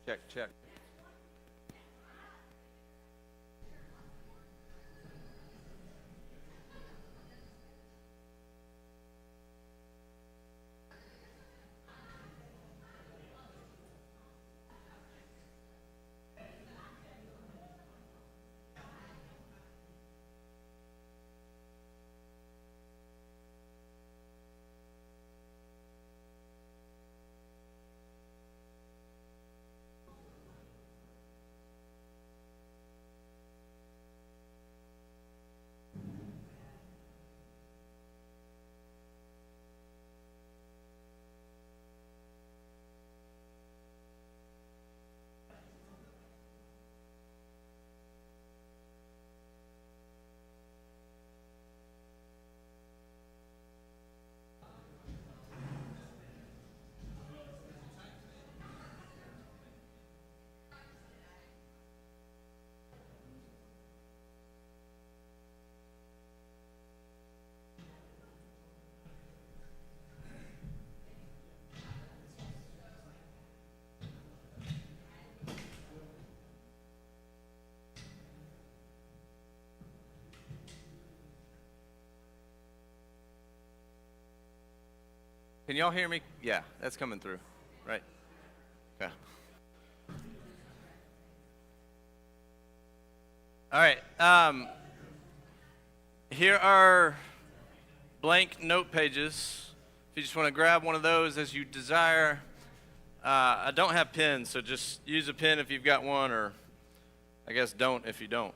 Check, check. Can y'all hear me? Yeah, that's coming through, right? Okay. All right. Here are blank note pages. If you just want to grab one of those as you desire. I don't have pens, so just use a pen if you've got one, or I guess don't if you don't.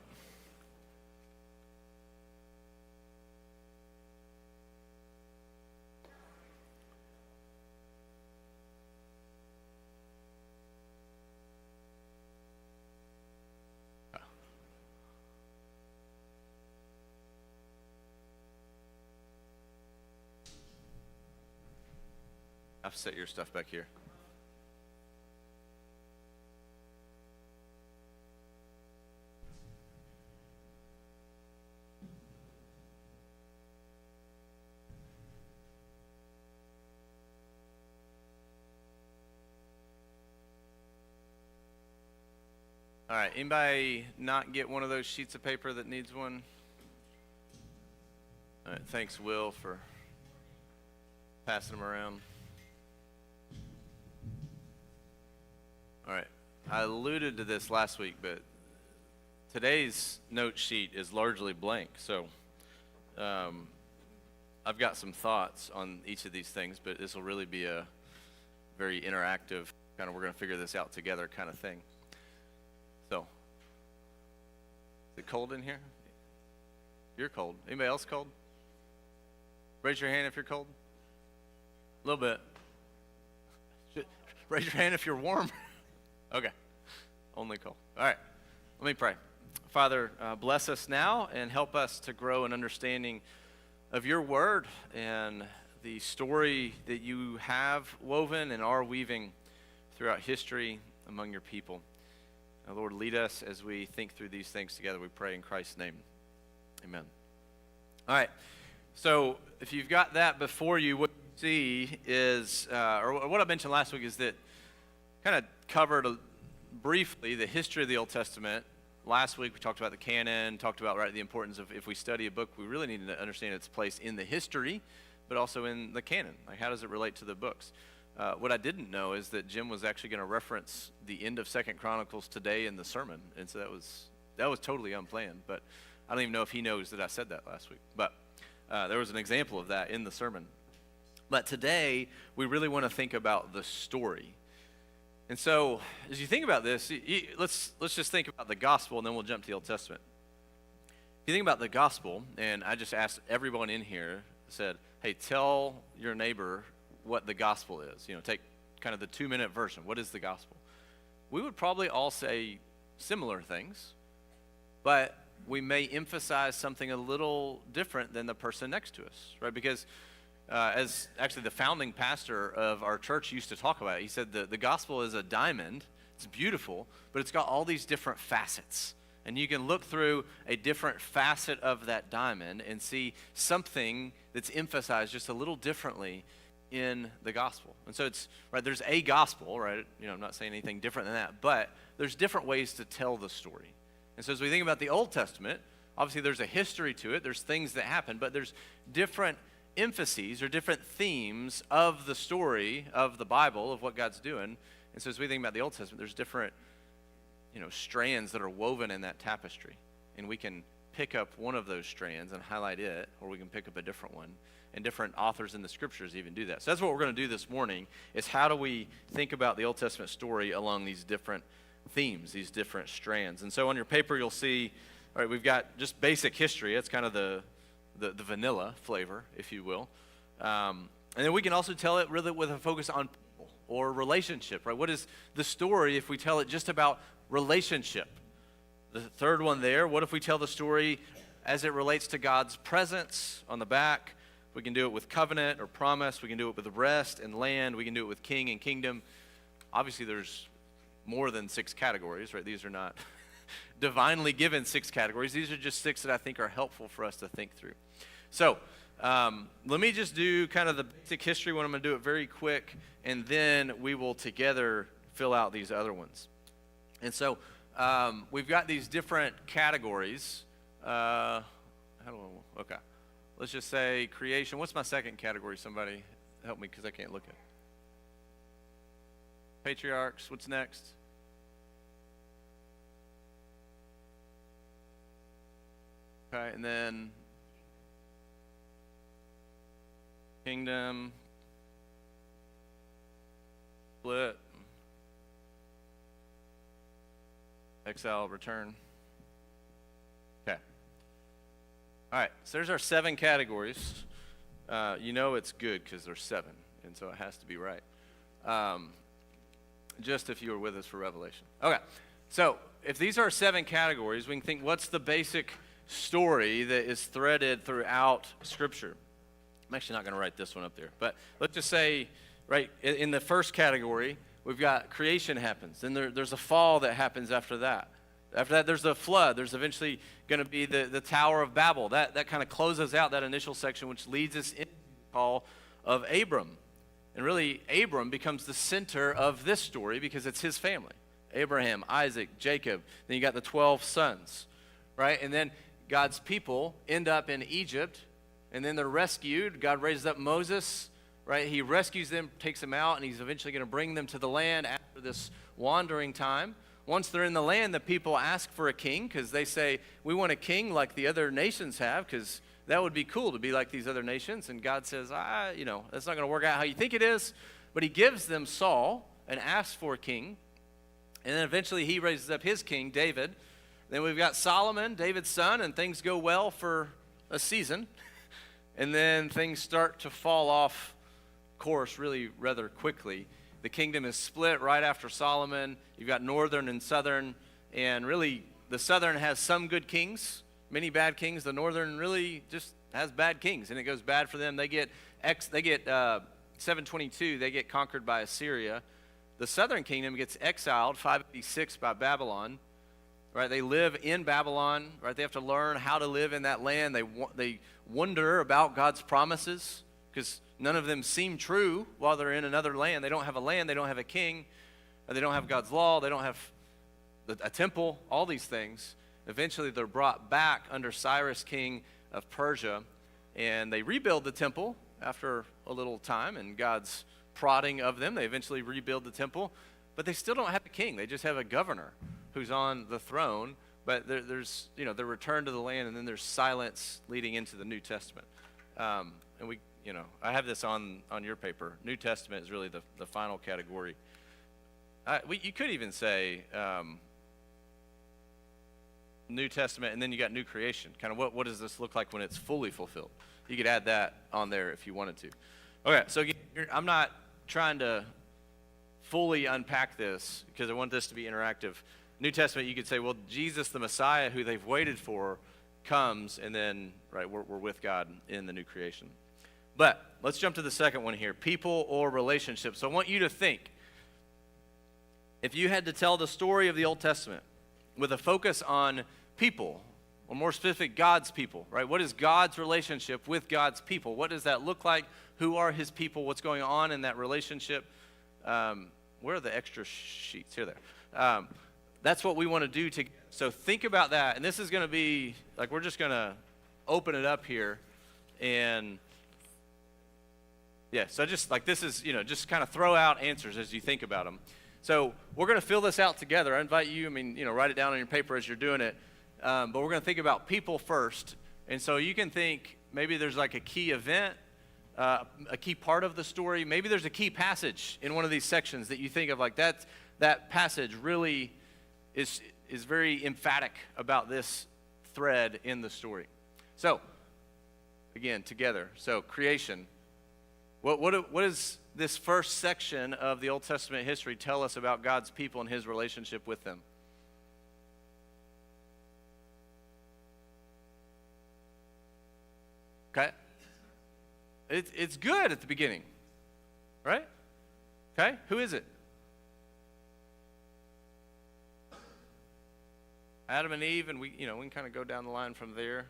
I've set your stuff back here. All right, anybody not get one of those sheets of paper that needs one? All right, thanks, Will, for passing them around. All right, I alluded to this last week, but today's note sheet is largely blank, so I've got some thoughts on each of these things, but this will really be a very interactive, kind of we're going to figure this out together kind of thing. So, is it cold in here? You're cold. Anybody else cold? Raise your hand if you're cold. A little bit. Raise your hand if you're warm. Okay. Only cold. All right. Let me pray. Father, bless us now and help us to grow in understanding of your word and the story that you have woven and are weaving throughout history among your people. Lord, lead us as we think through these things together. We pray in Christ's name. Amen. All right. So if you've got that before you, what you see is, or what I mentioned last week is that kind of covered briefly the history of the Old Testament. Last week we talked about the canon, talked about the importance of if we study a book, we really need to understand its place in the history, but also in the canon. Like, how does it relate to the books? What I didn't know is that Jim was actually going to reference the end of 2nd Chronicles today in the sermon, and so that was totally unplanned. But I don't even know if he knows that I said that last week. But there was an example of that in the sermon. But today we really want to think about the story. And so as you think about this, let's just think about the gospel, and then we'll jump to the Old Testament. If you think about the gospel, and I just asked everyone in here, said, hey, tell your neighbor what the gospel is. Take kind of the 2-minute version. What is the gospel? We would probably all say similar things, but we may emphasize something a little different than the person next to us, right? Because as actually the founding pastor of our church used to talk about it, he said the gospel is a diamond. It's beautiful, but it's got all these different facets. And you can look through a different facet of that diamond and see something that's emphasized just a little differently in the gospel. And so it's, right, there's a gospel, right? I'm not saying anything different than that, but there's different ways to tell the story. And so as we think about the Old Testament, obviously there's a history to it, there's things that happen, but there's different emphases or different themes of the story of the Bible, of what God's doing. And so as we think about the Old Testament, there's different, strands that are woven in that tapestry. And we can pick up one of those strands and highlight it, or we can pick up a different one. And different authors in the scriptures even do that. So that's what we're going to do this morning, is how do we think about the Old Testament story along these different themes, these different strands. And so on your paper you'll see, all right, we've got just basic history. It's kind of the vanilla flavor, if you will. And then we can also tell it really with a focus on people or relationship, right? What is the story if we tell it just about relationship? The third one there, what if we tell the story as it relates to God's presence on the back? We can do it with covenant or promise. We can do it with rest and land. We can do it with king and kingdom. Obviously, there's more than 6 categories, right? These are not divinely given 6 categories. These are just 6 that I think are helpful for us to think through. So let me just do kind of the basic history one. I'm going to do it very quick, and then we will together fill out these other ones. And so we've got these different categories. Okay. Let's just say creation. What's my second category? Somebody help me, because I can't look at it. Patriarchs. What's next? Okay, and then kingdom, split, exile, return. Okay. All right, so there's our 7 categories. It's good because there's 7, and so it has to be right. Just if you were with us for Revelation. Okay, so if these are 7 categories, we can think, what's the basic story that is threaded throughout Scripture? I'm actually not going to write this one up there, but let's just say, right, in the first category, we've got creation happens. Then there's a fall that happens after that. After that, there's a flood. There's eventually going to be the Tower of Babel. That kind of closes out that initial section, which leads us into the call of Abram. And really, Abram becomes the center of this story because it's his family. Abraham, Isaac, Jacob. Then you got the 12 sons, right? And then God's people end up in Egypt, and then they're rescued. God raises up Moses, right? He rescues them, takes them out, and he's eventually going to bring them to the land after this wandering time. Once they're in the land, the people ask for a king because they say, we want a king like the other nations have, because that would be cool to be like these other nations. And God says, that's not going to work out how you think it is. But he gives them Saul and asks for a king. And then eventually he raises up his king, David. Then we've got Solomon, David's son, and things go well for a season. And then things start to fall off course really rather quickly. The kingdom is split right after Solomon. You've got northern and southern, and really the southern has some good kings, many bad kings. The northern really just has bad kings, and it goes bad for them. They get 722. They get conquered by Assyria. The southern kingdom gets exiled 586 by Babylon. Right? They live in Babylon. Right? They have to learn how to live in that land. They wonder about God's promises because none of them seem true while they're in another land. They don't have a land. They don't have a king. They don't have God's law. They don't have a temple, all these things. Eventually, they're brought back under Cyrus, king of Persia, and they rebuild the temple after a little time and God's prodding of them. They eventually rebuild the temple, but they still don't have a king. They just have a governor who's on the throne, but there's their return to the land, and then there's silence leading into the New Testament. And I have this on your paper. New Testament is really the final category. You could even say New Testament, and then you got new creation. Kind of what does this look like when it's fully fulfilled? You could add that on there if you wanted to. Okay, so again, I'm not trying to fully unpack this because I want this to be interactive. New Testament, you could say, well, Jesus, the Messiah, who they've waited for, comes, and then we're with God in the new creation. But let's jump to the second one here, people or relationships. So I want you to think, if you had to tell the story of the Old Testament with a focus on people or more specific, God's people, right? What is God's relationship with God's people? What does that look like? Who are his people? What's going on in that relationship? Where are the extra sheets? Here, there. That's what we want to do. So think about that. And this is going to be, like, we're just going to open it up here. And, yeah, so just, like, this is, just kind of throw out answers as you think about them. So we're going to fill this out together. I invite you, write it down on your paper as you're doing it. But we're going to think about people first. And so you can think maybe there's like a key event, a key part of the story. Maybe there's a key passage in one of these sections that you think of, like that passage really is very emphatic about this thread in the story. So, again, together. So creation. What does this first section of the Old Testament history tell us about God's people and his relationship with them? Okay? It's good at the beginning, right? Okay? Who is it? Adam and Eve, and we can kind of go down the line from there.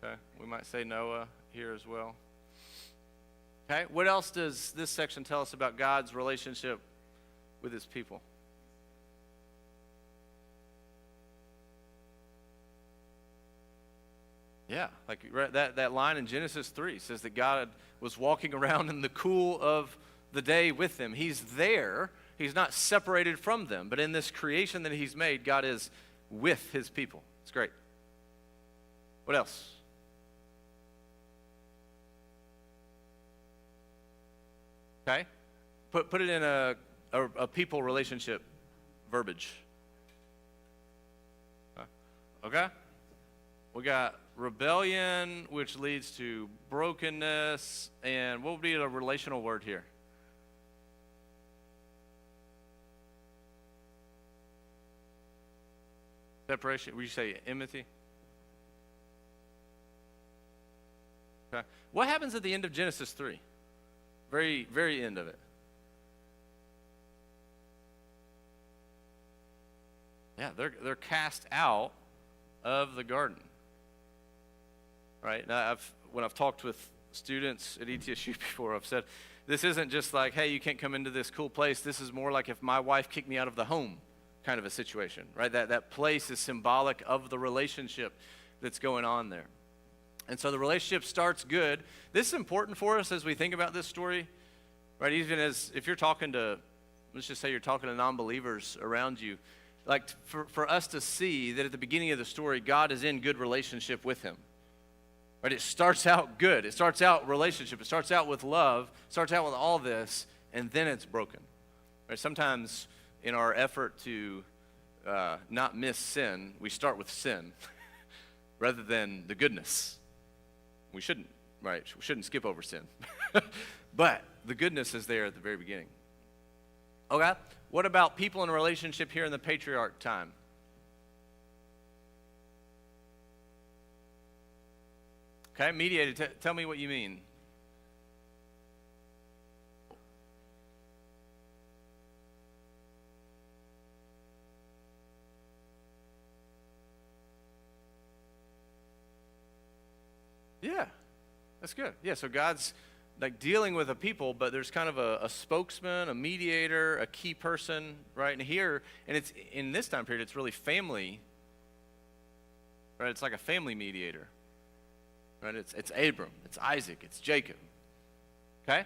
Okay? We might say Noah here as well. Okay? What else does this section tell us about God's relationship with his people? Yeah, like that line in Genesis 3 says that God was walking around in the cool of the day with them. He's there. He's not separated from them. But in this creation that he's made, God is with his people. It's great. What else? Okay? Put it in a people relationship verbiage. Okay? We got rebellion, which leads to brokenness, and what would be a relational word here? Separation. Would you say enmity? Okay. What happens at the end of Genesis 3? Very, very end of it. Yeah, they're cast out of the garden. Right? Now, when I've talked with students at ETSU before, I've said, this isn't just like, hey, you can't come into this cool place. This is more like if my wife kicked me out of the home kind of a situation, right? That place is symbolic of the relationship that's going on there. And so the relationship starts good. This is important for us as we think about this story, right? Even as if you're talking to, let's just say you're talking to non-believers around you, like for us to see that at the beginning of the story, God is in good relationship with him. Right? It starts out good. It starts out relationship. It starts out with love. It starts out with all this, and then it's broken. Right? Sometimes in our effort to not miss sin, we start with sin rather than the goodness. We shouldn't, right? We shouldn't skip over sin. But the goodness is there at the very beginning. Okay? What about people in a relationship here in the patriarch time? Okay, mediated, tell me what you mean. Yeah, that's good. Yeah, so God's like dealing with a people, but there's kind of a spokesman, a mediator, a key person, right? And here, and it's in this time period, it's really family, right? It's like a family mediator. Right? It's Abram, it's Isaac, it's Jacob. Okay?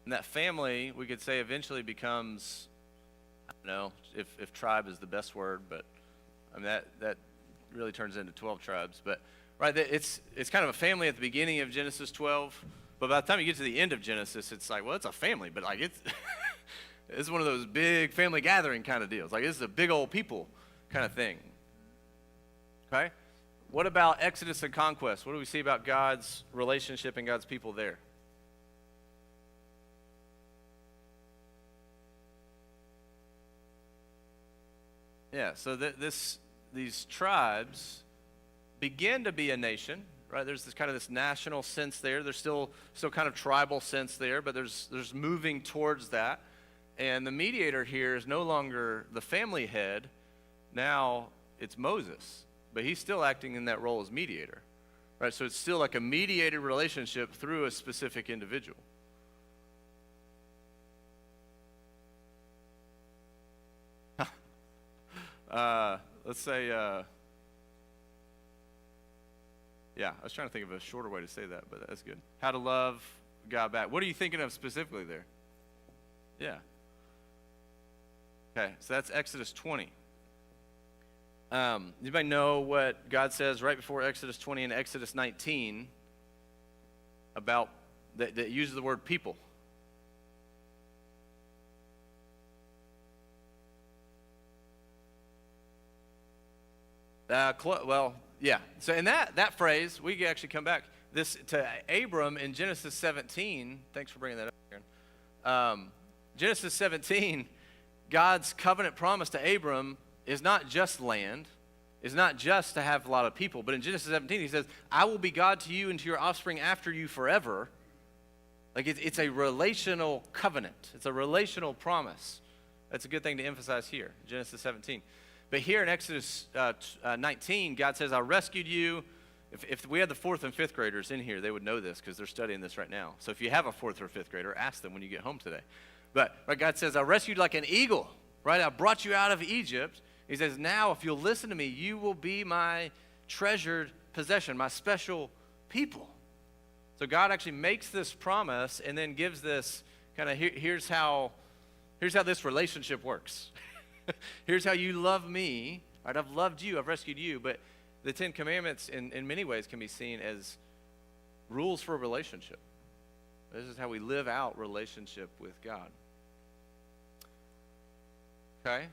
And that family, we could say, eventually becomes, I don't know if tribe is the best word, but I mean that really turns into 12 tribes. But right, it's kind of a family at the beginning of Genesis 12, but by the time you get to the end of Genesis, it's like, well, it's a family, but like it's it's one of those big family gathering kind of deals. Like, this is a big old people kind of thing. Okay? What about Exodus and conquest? What do we see about God's relationship and God's people there? Yeah, so these tribes begin to be a nation, right? There's this kind of this national sense there. There's still kind of tribal sense there, but there's moving towards that. And the mediator here is no longer the family head. Now it's Moses, but he's still acting in that role as mediator, right? So it's still like a mediated relationship through a specific individual. Let's say, yeah, I was trying to think of a shorter way to say that, but that's good. How to love God back. What are you thinking of specifically there? Yeah. Okay, so that's Exodus 20. Anybody know what God says right before Exodus 20 and Exodus 19 about that uses the word people? Well, yeah. So in that phrase, we can actually come back this to Abram in Genesis 17. Thanks for bringing that up, Aaron. Genesis 17, God's covenant promise to Abram is not just land, is not just to have a lot of people, but in Genesis 17, he says, I will be God to you and to your offspring after you forever. Like it's a relational covenant. It's a relational promise. That's a good thing to emphasize here, Genesis 17. But here in Exodus 19, God says, I rescued you. If we had the 4th and 5th graders in here, they would know this because they're studying this right now. So if you have a 4th or 5th grader, ask them when you get home today. But God says, I rescued like an eagle, right? I brought you out of Egypt. He says, now if you'll listen to me, you will be my treasured possession, my special people. So God actually makes this promise and then gives this kind of, here's how this relationship works. Here's how you love me, right? I've loved you, I've rescued you. But the 10 Commandments in many ways can be seen as rules for a relationship. This is how we live out relationship with God. Okay?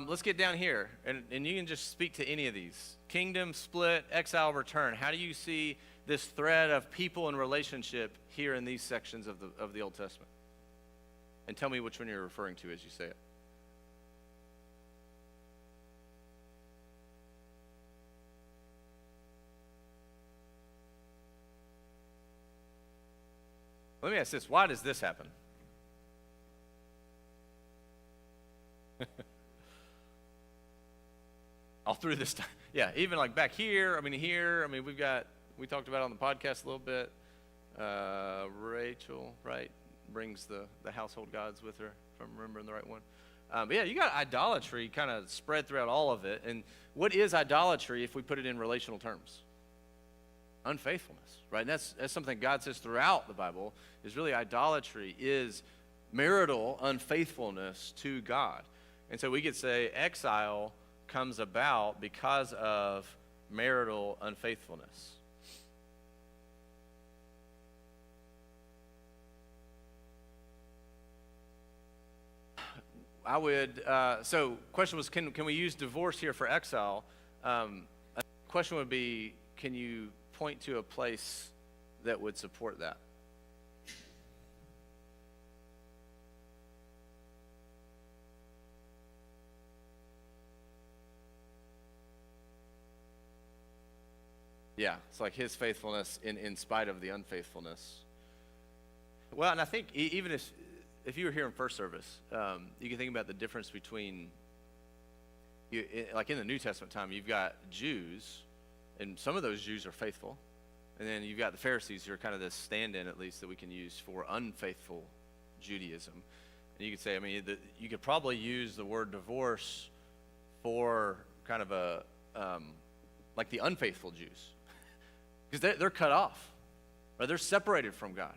Let's get down here, and you can just speak to any of these. Kingdom, split, exile, return. How do you see this thread of people and relationship here in these sections of the Old Testament? And tell me which one you're referring to as you say it. Let me ask this. Why does this happen? All through this time. Yeah, even like back here, we talked about it on the podcast a little bit. Rachel, right, brings the household gods with her, if I'm remembering the right one. But yeah, you got idolatry kind of spread throughout all of it. And what is idolatry if we put it in relational terms? Unfaithfulness, right? And that's something God says throughout the Bible, is really idolatry is marital unfaithfulness to God. And so we could say exile comes about because of marital unfaithfulness. I would, so question was, can we use divorce here for exile? A question would be, can you point to a place that would support that? Yeah, it's like his faithfulness in spite of the unfaithfulness. Well, and I think even if you were here in first service, you can think about the difference between, like in the New Testament time, you've got Jews, and some of those Jews are faithful. And then you've got the Pharisees who are kind of this stand-in, at least, that we can use for unfaithful Judaism. And you could say, you could probably use the word divorce for kind of a, like the unfaithful Jews. Because they're cut off, or they're separated from God.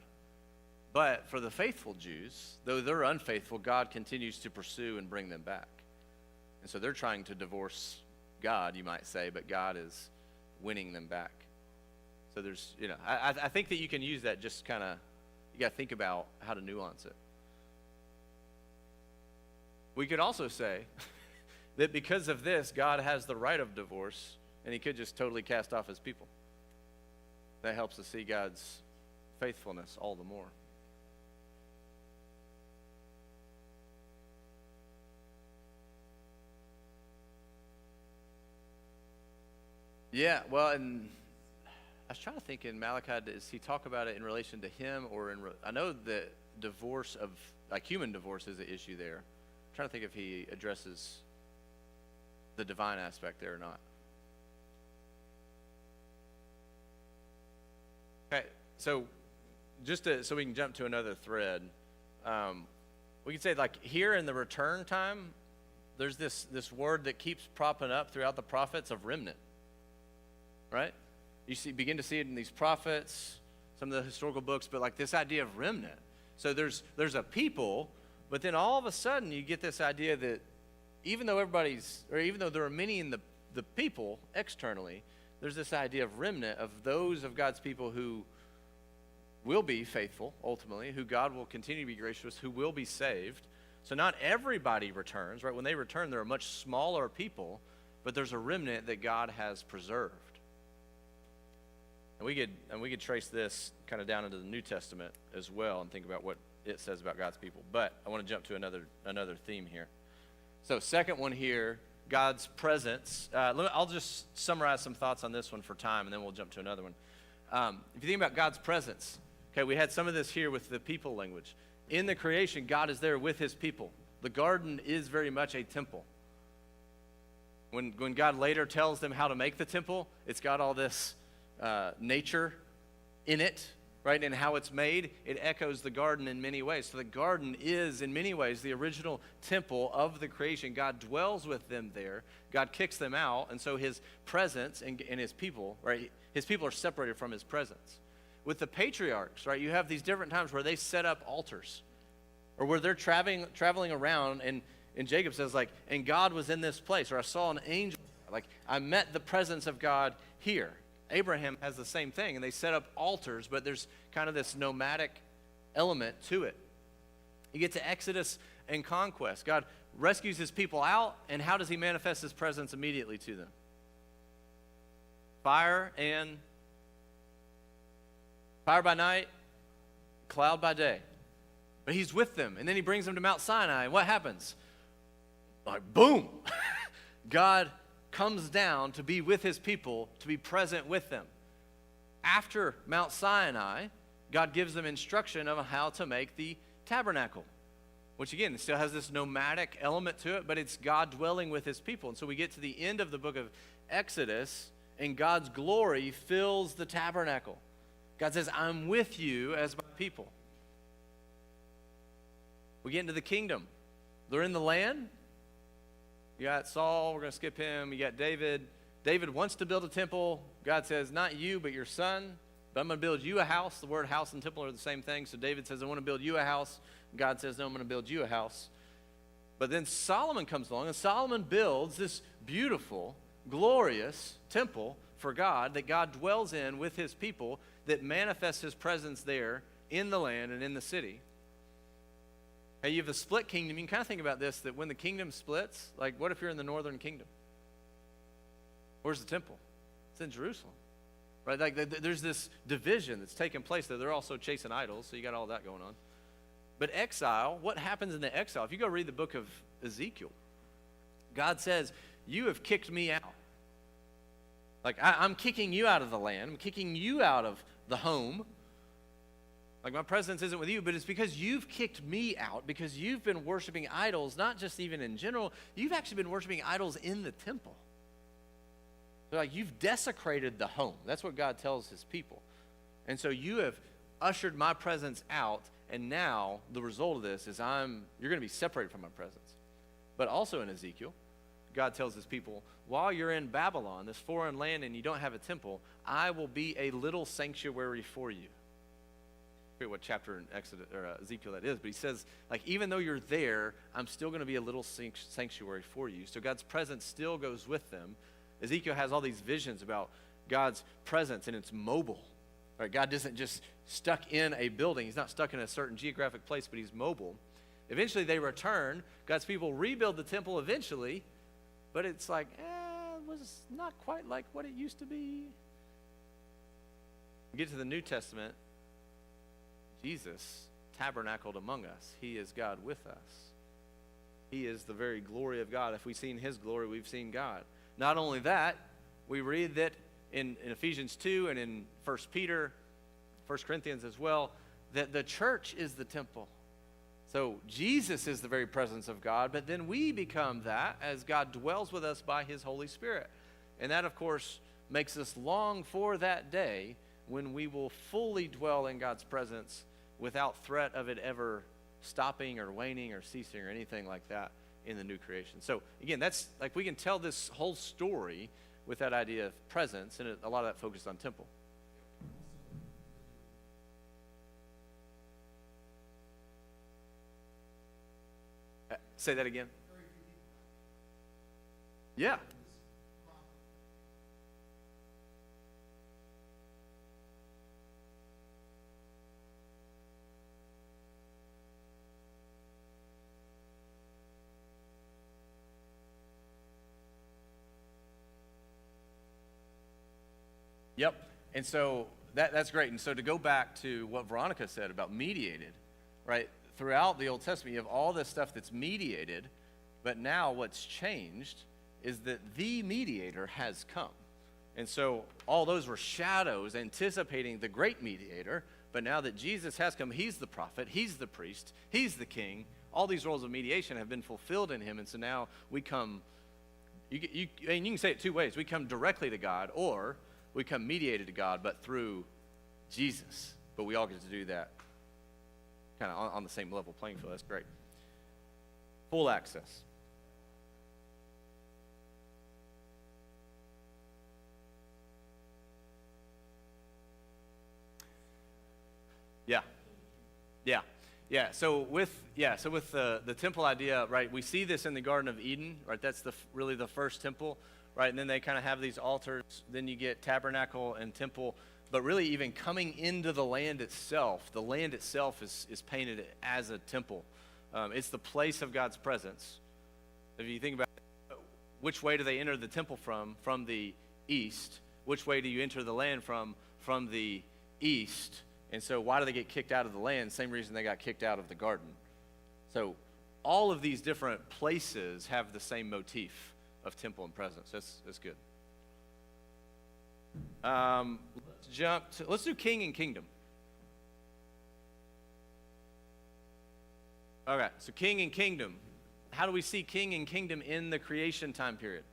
But for the faithful Jews, though they're unfaithful, God continues to pursue and bring them back. And so they're trying to divorce God, you might say, but God is winning them back. So there's, I think that you can use that, just kind of, you got to think about how to nuance it. We could also say that because of this, God has the right of divorce, and he could just totally cast off his people. That helps us see God's faithfulness all the more. Yeah, well, and I was trying to think in Malachi, does he talk about it in relation to him or I know that divorce of like human divorce is an issue there. I'm trying to think if he addresses the divine aspect there or not. Okay, so so we can jump to another thread, we can say, like, here in the return time, there's this word that keeps propping up throughout the prophets of remnant, right? You begin to see it in these prophets, some of the historical books, but like this idea of remnant. So there's a people, but then all of a sudden you get this idea that even though there are many in the people externally, there's this idea of remnant, of those of God's people who will be faithful, ultimately, who God will continue to be gracious, who will be saved. So not everybody returns, right? When they return, they're a much smaller people, but there's a remnant that God has preserved. And we could trace this kind of down into the New Testament as well and think about what it says about God's people. But I want to jump to another theme here. So second one here, God's presence. I'll just summarize some thoughts on this one for time, and then we'll jump to another one. If you think about God's presence, okay, we had some of this here with the people language. In the creation, God is there with his people. The garden is very much a temple. When God later tells them how to make the temple, it's got all this nature in it, right? And how it's made, it echoes the garden in many ways. So the garden is, in many ways, the original temple of the creation. God dwells with them there. God kicks them out, and so his presence and his people, right? His people are separated from his presence. With the patriarchs, right, you have these different times where they set up altars, or where they're traveling around, and Jacob says, like, and God was in this place, or I saw an angel, like, I met the presence of God here. Abraham has the same thing, and they set up altars, but there's kind of this nomadic element to it. You get to Exodus and conquest. God rescues his people out, and how does he manifest his presence immediately to them? Fire by night, cloud by day. But he's with them, and then he brings them to Mount Sinai, and what happens? Like, boom! God comes down to be with his people, to be present with them. After Mount Sinai, God gives them instruction of how to make the tabernacle, which again, still has this nomadic element to it, but it's God dwelling with his people. And so we get to the end of the book of Exodus, and God's glory fills the tabernacle. God says, I'm with you as my people. We get into the kingdom. They're in the land. You got Saul, we're going to skip him. You got David. David wants to build a temple. God says, not you, but your son. But I'm going to build you a house. The word house and temple are the same thing. So David says, I want to build you a house. God says, no, I'm going to build you a house. But then Solomon comes along, and Solomon builds this beautiful, glorious temple for God that God dwells in with his people, that manifests his presence there in the land and in the city. Hey, you have a split kingdom. You can kind of think about this, that when the kingdom splits, like what if you're in the northern kingdom? Where's the temple? It's in Jerusalem, right? Like there's this division that's taking place there. They're also chasing idols, so you got all that going on. But exile, what happens in the exile? If you go read the book of Ezekiel, God says, you have kicked me out. Like I'm kicking you out of the land. I'm kicking you out of the home. Like my presence isn't with you, but it's because you've kicked me out, because you've been worshiping idols, not just even in general. You've actually been worshiping idols in the temple. So like you've desecrated the home. That's what God tells his people. And so you have ushered my presence out, and now the result of this is you're going to be separated from my presence. But also in Ezekiel, God tells his people, while you're in Babylon, this foreign land, and you don't have a temple, I will be a little sanctuary for you. I forget what chapter in Exodus or Ezekiel that is, but he says, like, even though you're there, I'm still going to be a little sanctuary for you. So God's presence still goes with them. Ezekiel has all these visions about God's presence, and it's mobile. Right? God isn't just stuck in a building. He's not stuck in a certain geographic place, but he's mobile. Eventually they return. God's people rebuild the temple eventually, but it's like, it was not quite like what it used to be. We get to the New Testament. Jesus tabernacled among us. He is God with us. He is the very glory of God. If we've seen his glory, we've seen God. Not only that, we read that in Ephesians 2 and in 1 Corinthians as well, that the church is the temple. So Jesus is the very presence of God, but then we become that as God dwells with us by his Holy Spirit. And that, of course, makes us long for that day when we will fully dwell in God's presence without threat of it ever stopping or waning or ceasing or anything like that in the new creation. So again, that's like we can tell this whole story with that idea of presence, and a lot of that focused on temple. Say that again. Yeah. Yep. And so that's great. And so to go back to what Veronica said about mediated, right? Throughout the Old Testament, you have all this stuff that's mediated, but now what's changed is that the mediator has come. And so all those were shadows anticipating the great mediator, but now that Jesus has come, he's the prophet, he's the priest, he's the king. All these roles of mediation have been fulfilled in him, and so now we come, you can say it two ways. We come directly to God, or we come mediated to God, but through Jesus. But we all get to do that kind of on the same level playing field. That's great. Full access. Yeah. So with the temple idea, right? We see this in the Garden of Eden, right? That's really the first temple, right? And then they kind of have these altars. Then you get tabernacle and temple. But really, even coming into the land itself is painted as a temple. It's the place of God's presence. If you think about it, which way do they enter the temple from? From the east. Which way do you enter the land from? From the east. And so why do they get kicked out of the land? Same reason they got kicked out of the garden. So all of these different places have the same motif of temple and presence. That's good. Let's do king and kingdom. Okay, so king and kingdom. How do we see king and kingdom in the creation time period?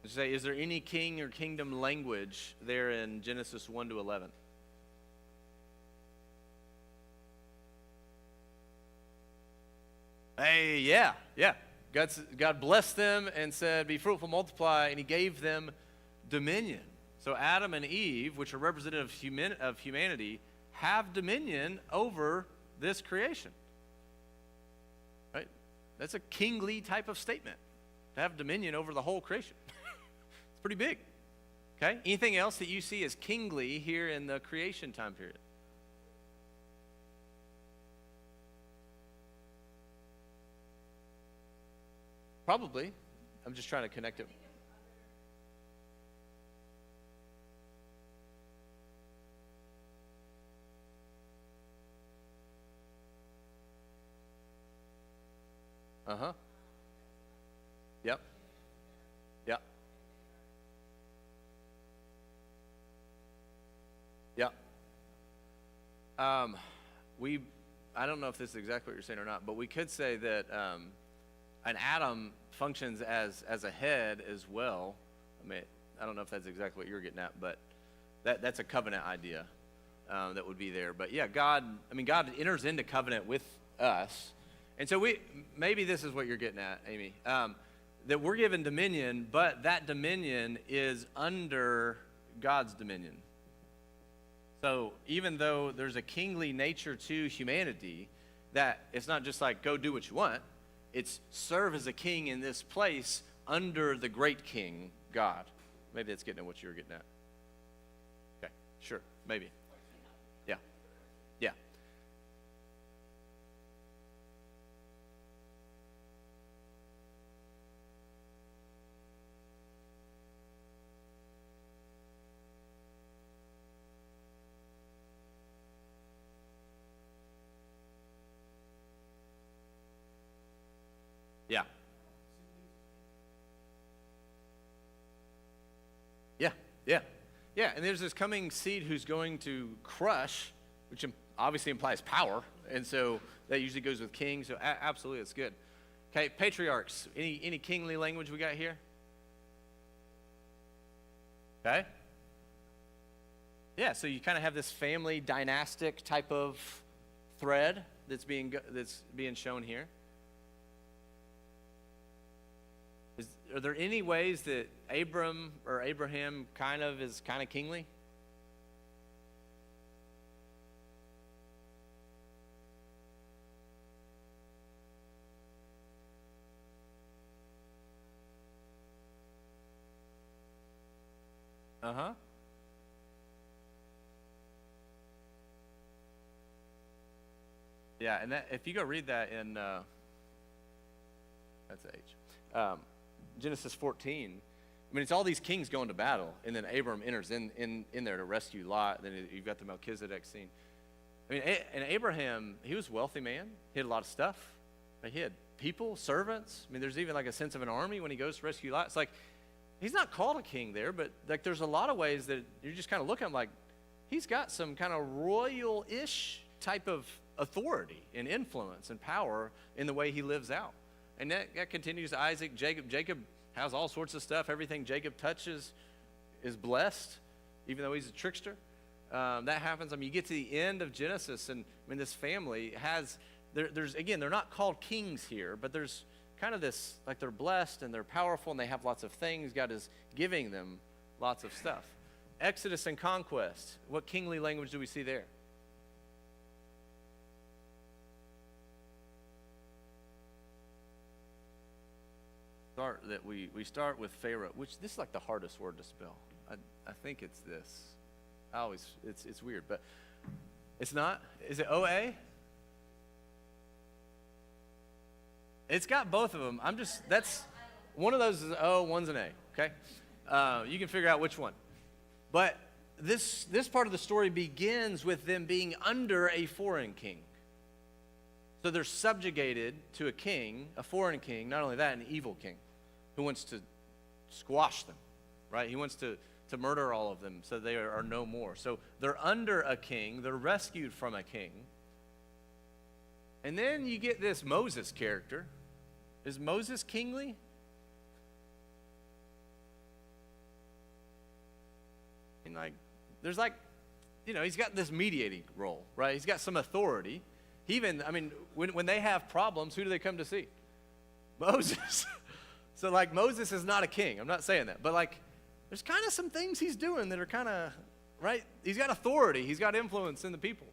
Say, is there any king or kingdom language there in Genesis 1 to 11? Hey, yeah. God blessed them and said, be fruitful, multiply, and he gave them dominion. So Adam and Eve, which are representative of humanity, have dominion over this creation. Right? That's a kingly type of statement, to have dominion over the whole creation. It's pretty big. Okay? Anything else that you see as kingly here in the creation time period? Probably. I'm just trying to connect it. Uh-huh. Yep. Yep. Yep. I don't know if this is exactly what you're saying or not, but we could say that an atom functions as a head as well. I mean, I don't know if that's exactly what you're getting at, but that's a covenant idea that would be there. But yeah, God enters into covenant with us. And so maybe this is what you're getting at, Amy, that we're given dominion, but that dominion is under God's dominion. So even though there's a kingly nature to humanity, that it's not just like go do what you want, it's serve as a king in this place under the great king, God. Maybe that's getting at what you were getting at. Okay, sure, maybe. Yeah. Yeah. Yeah. Yeah, and there's this coming seed who's going to crush, which obviously implies power, and so that usually goes with kings. So absolutely, it's good. Okay, patriarchs. Any kingly language we got here? Okay. Yeah, so you kind of have this family dynastic type of thread that's being shown here. Are there any ways that Abraham is kind of kingly? Uh-huh. Yeah, and that, if you go read that in that's H. Genesis 14. I mean, it's all these kings going to battle, and then Abram enters in there to rescue Lot. Then you've got the Melchizedek scene. I mean, and Abraham, he was a wealthy man. He had a lot of stuff. He had people, servants. I mean, there's even like a sense of an army when he goes to rescue Lot. It's like, he's not called a king there, but like there's a lot of ways that you're just kind of looking at him like, he's got some kind of royal-ish type of authority and influence and power in the way he lives out. And that continues to Isaac, Jacob. Jacob has all sorts of stuff. Everything Jacob touches is blessed, even though he's a trickster. That happens. I mean, you get to the end of Genesis, and I mean, this family has, there's again, they're not called kings here, but there's kind of this, like they're blessed and they're powerful and they have lots of things. God is giving them lots of stuff. Exodus and conquest. What kingly language do we see there? We start with Pharaoh, which this is like the hardest word to spell. I think it's this. It's weird, but it's not. Is it OA? It's got both of them. That's one of those is O, one's an A. Okay, you can figure out which one. But this part of the story begins with them being under a foreign king. So they're subjugated to a king, a foreign king, not only that, an evil king who wants to squash them, right? He wants to murder all of them so they are no more. So they're under a king, they're rescued from a king. And then you get this Moses character. Is Moses kingly? And there's he's got this mediating role, right? He's got some authority. When they have problems, who do they come to see? Moses. So Moses is not a king. I'm not saying that. But there's kind of some things he's doing that are kind of, right? He's got authority. He's got influence in the people.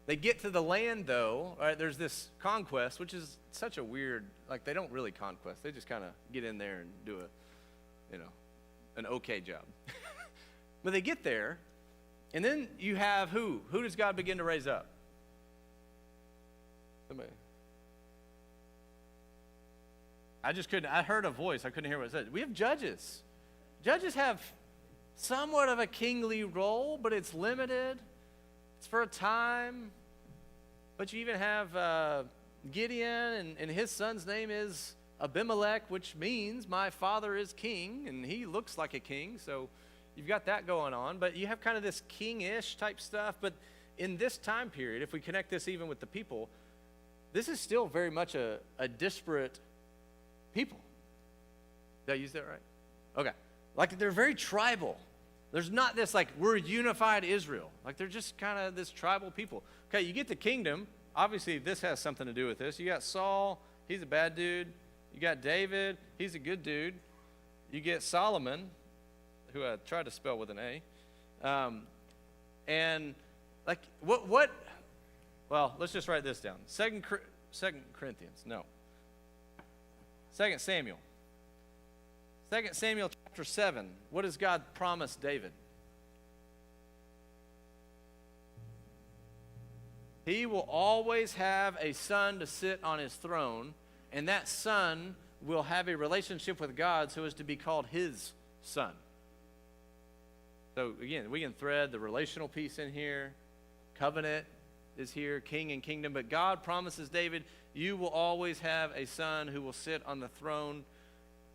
They get to the land, though, right? There's this conquest, which is such a weird, they don't really conquest. They just kind of get in there and do an okay job. But they get there, and then you have who? Who does God begin to raise up? Somebody. I heard a voice. I couldn't hear what it said. We have judges. Judges have somewhat of a kingly role, but it's limited. It's for a time. But you even have Gideon, and his son's name is Abimelech, which means my father is king, and he looks like a king. So you've got that going on. But you have kind of this king-ish type stuff. But in this time period, if we connect this even with the people, this is still very much a disparate people. Did I use that right? Okay. They're very tribal. There's not this we're unified Israel. They're just kind of this tribal people. Okay, you get the kingdom. Obviously, this has something to do with this. You got Saul, he's a bad dude. You got David, he's a good dude. You get Solomon, who I tried to spell with an A. And well, let's just write this down. Second Corinthians, no. 2 Samuel. 2 Samuel chapter 7. What does God promise David? He will always have a son to sit on his throne, and that son will have a relationship with God so as to be called his son. So again, we can thread the relational piece in here. Covenant is here, king and kingdom. But God promises David, you will always have a son who will sit on the throne.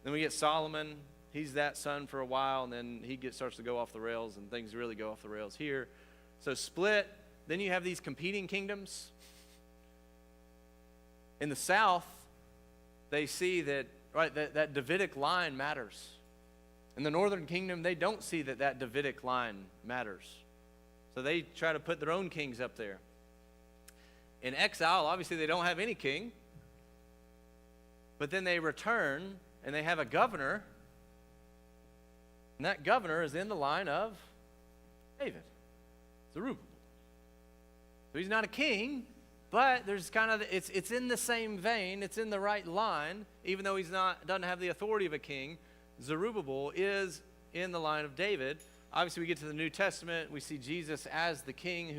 Then we get Solomon. he's that son for a while, and then he starts to go off the rails, and things really go off the rails here. So split. Then you have these competing kingdoms. In the south, they see that, right, that Davidic line matters. In the northern kingdom, they don't see that Davidic line matters. So they try to put their own kings up there. In exile, obviously they don't have any king. But then they return, and they have a governor. And that governor is in the line of David, Zerubbabel. So he's not a king, but there's kind of, it's in the same vein, it's in the right line, even though doesn't have the authority of a king. Zerubbabel is in the line of David. Obviously, we get to the New Testament, we see Jesus as the king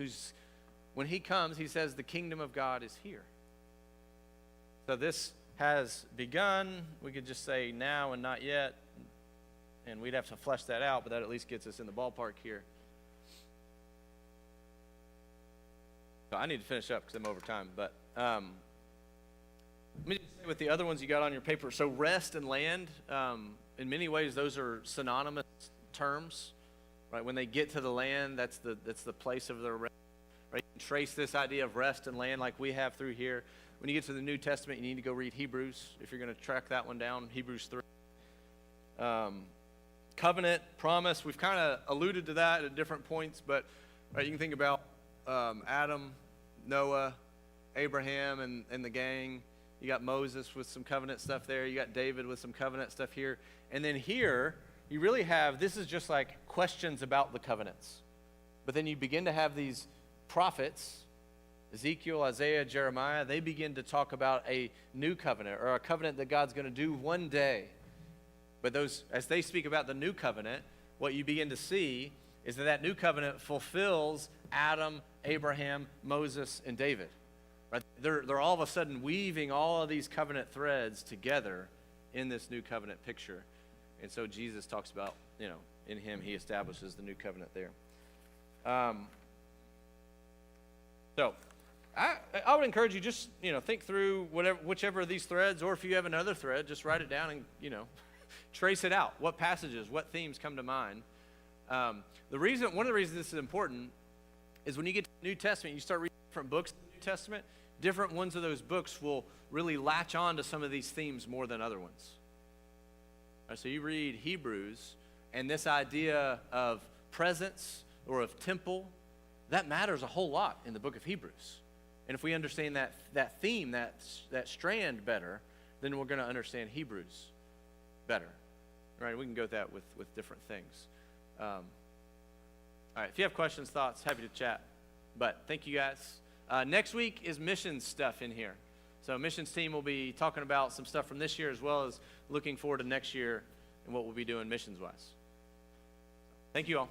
when he comes, he says, the kingdom of God is here. So this has begun. We could just say now and not yet, and we'd have to flesh that out, but that at least gets us in the ballpark here. So I need to finish up because I'm over time, but let me just say with the other ones you got on your paper. So rest and land, in many ways, those are synonymous terms, right? When they get to the land, that's the place of their rest, right? You can trace this idea of rest and land like we have through here. When you get to the New Testament, you need to go read Hebrews if you're going to track that one down, Hebrews 3. Covenant, promise, we've kind of alluded to that at different points, but right, you can think about Adam, Noah, Abraham, and the gang. You got Moses with some covenant stuff there. You got David with some covenant stuff here. And then here, you really have, this is just like questions about the covenants. But then you begin to have these prophets, Ezekiel, Isaiah, Jeremiah, they begin to talk about a new covenant or a covenant that God's going to do one day. But as they speak about the new covenant, what you begin to see is that new covenant fulfills Adam, Abraham, Moses, and David. Right? They're all of a sudden weaving all of these covenant threads together in this new covenant picture. And so Jesus talks about, in him he establishes the new covenant there. So I would encourage you just, think through whichever of these threads, or if you have another thread, just write it down and, trace it out. What passages, what themes come to mind? One of the reasons this is important is when you get to the New Testament, you start reading different books in the New Testament, different ones of those books will really latch on to some of these themes more than other ones. Right, so you read Hebrews, and this idea of presence or of temple, that matters a whole lot in the book of Hebrews. And if we understand that theme, that strand better, then we're going to understand Hebrews better. Right? We can go with that with different things. All right, if you have questions, thoughts, happy to chat. But thank you guys. Next week is missions stuff in here. So missions team will be talking about some stuff from this year as well as looking forward to next year and what we'll be doing missions-wise. Thank you all.